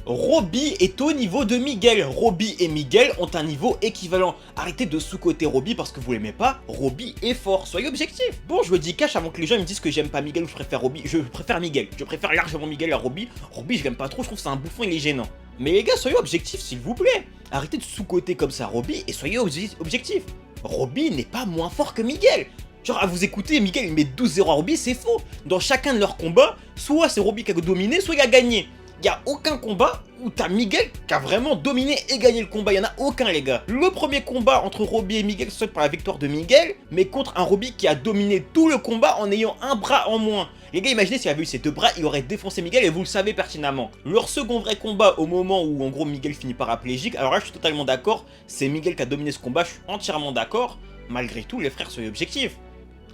Robbie est au niveau de Miguel. Robbie et Miguel ont un niveau équivalent. Arrêtez de sous-coter Robbie parce que vous l'aimez pas. Robbie est fort, soyez objectifs. Bon, je le dis cash avant que les gens me disent que j'aime pas Miguel ou je préfère Robbie. Je préfère Miguel. Je préfère largement Miguel à Robbie. Robbie, je l'aime pas trop, je trouve que c'est un bouffon, il est gênant. Mais les gars, soyez objectifs s'il vous plaît. Arrêtez de sous-coter comme ça Robbie et soyez objectifs. Robbie n'est pas moins fort que Miguel. Genre, à vous écouter, Miguel il met 12-0 à Robbie, c'est faux. Dans chacun de leurs combats, soit c'est Robbie qui a dominé, soit il a gagné. Il n'y a aucun combat où t'as Miguel qui a vraiment dominé et gagné le combat. Il n'y en a aucun, les gars. Le premier combat entre Robbie et Miguel se solde par la victoire de Miguel, mais contre un Robbie qui a dominé tout le combat en ayant un bras en moins. Les gars, imaginez s'il avait eu ces deux bras, il aurait défoncé Miguel et vous le savez pertinemment. Leur second vrai combat, au moment où en gros Miguel finit paraplégique, alors là je suis totalement d'accord, c'est Miguel qui a dominé ce combat, je suis entièrement d'accord. Malgré tout, les frères, soyez objectifs.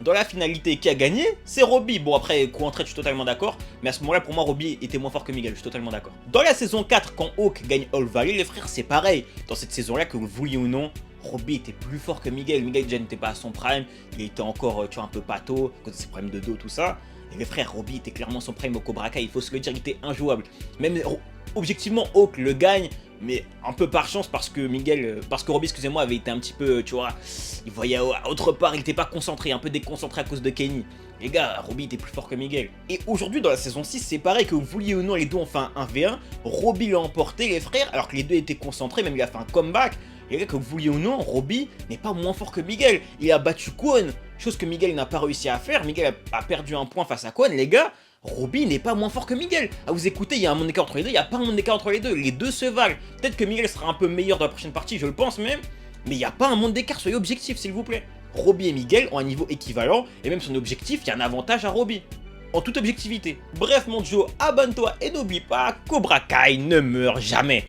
Dans la finalité, qui a gagné, c'est Robbie. Bon, après, coup en trait, je suis totalement d'accord. Mais à ce moment-là, pour moi, Robbie était moins fort que Miguel. Je suis totalement d'accord. Dans la saison 4, quand Hawk gagne All Valley, les frères, c'est pareil. Dans cette saison-là, que vous le vouliez ou non, Robbie était plus fort que Miguel. Miguel déjà n'était pas à son prime. Il était encore, tu vois, un peu pâteau, à cause de ses problèmes de dos, tout ça. Et les frères, Robbie était clairement son prime au Cobra Kai. Il faut se le dire, il était injouable. Même objectivement, Hawk le gagne. Mais un peu par chance parce que Robbie, excusez-moi, avait été un petit peu, tu vois, il voyait autre part, il était pas concentré, un peu déconcentré à cause de Kenny. Les gars, Robbie était plus fort que Miguel. Et aujourd'hui, dans la saison 6, c'est pareil, que vous vouliez ou non, les deux ont fait un 1v1, Robbie l'a emporté, les frères, alors que les deux étaient concentrés, même il a fait un comeback. Les gars, que vous vouliez ou non, Robbie n'est pas moins fort que Miguel. Il a battu Kwon, chose que Miguel n'a pas réussi à faire. Miguel a perdu un point face à Kwon, les gars. Robbie n'est pas moins fort que Miguel. À vous écouter, il y a un monde d'écart entre les deux, il n'y a pas un monde d'écart entre les deux. Les deux se valent. Peut-être que Miguel sera un peu meilleur dans la prochaine partie, je le pense même. Mais il n'y a pas un monde d'écart, soyez objectifs s'il vous plaît. Robbie et Miguel ont un niveau équivalent, et même son objectif, il y a un avantage à Robbie. En toute objectivité. Bref mon Joe, abonne-toi et n'oublie pas, Cobra Kai ne meurt jamais.